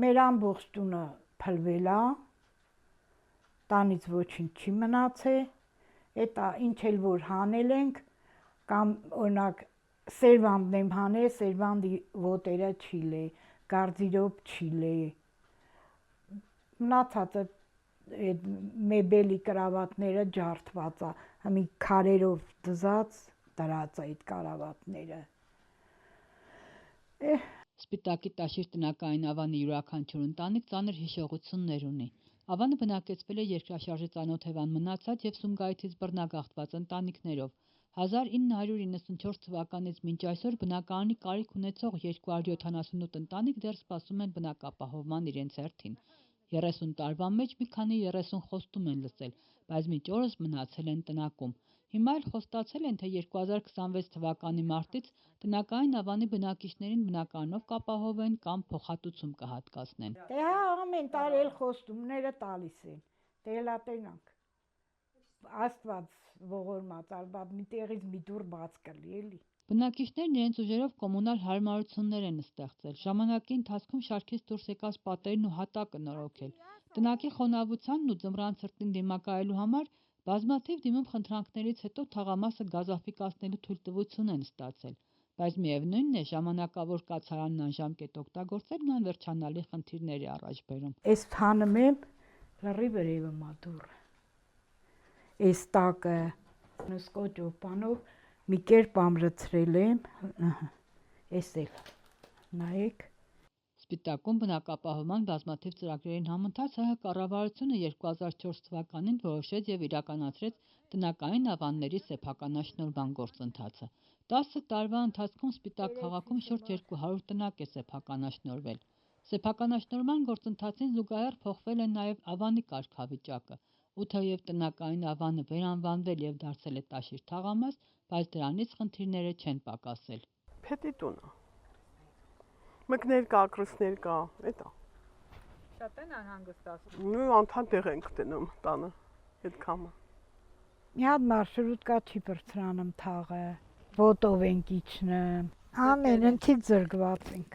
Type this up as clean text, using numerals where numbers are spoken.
Մեր ամբողջ տունը փլվել է, տանից ոչինչ չի մնացել, այդ ինչ էլ որ հանել ենք, կամ օրինակ սերվանդն եմ հանել, սերվանդի ոտերը չիլ է, գարձիրով չիլ է, մնացածը մեբելի կրավատները ջարդված է, մի քարերով դզած դրած է այդ կրավատները։ Սպիտակի տաշիր տնականային Ավանի յուրաքանչյուր ընտանիք ծանր հիշողություններ ունի։ Ավանը բնակեցվել է երկրաշարժի ծանոթ մնացած և Սումգայիթից բռնագաղթված ընտանիքներով։ 1994 թվականից մինչ այսօր բնակարանի կարիք ունեցող 278 ընտանիք դեռ սպասում են բնակապահովման իրենց հերթին։ 30 տարվա մեջ մի քանի 30 խոստում են լսել, բայց մինչ օրս մնացել են տնակում։ Հիմա էլ խոստացել են, թե 2026 թվականի մարտից տնականային Ավանի բնակիչներին բնակարանով կապահովեն կամ փոխհատուցում կհատկացնեն։ Հա, ամեն տարի էլ խոստումները տալիս են, դելա տենանք, Աստված ողորմած, ալբատ մի տեղից մի դուռ բաց կլի էլի։ Բնակիչներն իրենց ուժերով կոմունալ հարմարություններ են ստեղծել, ժամանակի ընթացքում շարքից դուրս եկած պատերն ու հատակը նորոգել։ Տնակի խոնավությանն ու ձմռան ցրտին դիմակայելու համար բազմաթիվ դիմում խնդրանքներից հետո թաղամասը գազաֆիկացնելու թույլտվություն են ստացել, բայց միևնույնն է, ժամանակավոր կացարանն անժամկետ օգտագործելն անվերջանալի խնդիրներ է առաջ բերում։ Այս հանում եմ լրի վերևը մադուռը, այս տակը սկոճով պանով մի կերպ ամրացրել եմ, այս էլ, նայեք։ Սպիտակում բնակապահովման բազմաթիվ ծրագրերին համընթաց ՀՀ կառավարությունը 2004 թվականին որոշեց և իրականացրեց տնականային ավանների սեփականաշնորհման գործընթացը։ 10 տարվա ընթացքում Սպիտակ քաղաքում շուրջ 200 տնակ է սեփականաշնորհվել։ Սեփականաշնորհման գործընթացին զուգահեռ փոխվել է նաև Ավանի կարգավիճակը, ու թեև տնականային Ավանը վերանվանվել և դարձել է տաշիր թաղամաս, բայց դրանից խնդիրները չեն պակասել։ Փետի տունը։ Մեկներ կա, կրսներ կա, էտա։ Շատ են անհանգստացնում։ Նույն անդադեղ ենք տնում տանը, այդ կամը։ Մի հատ մարշրուտկա չի բարձրանում թաղը, ոտով ենք իջնում, ամեն ինչից զրկված ենք։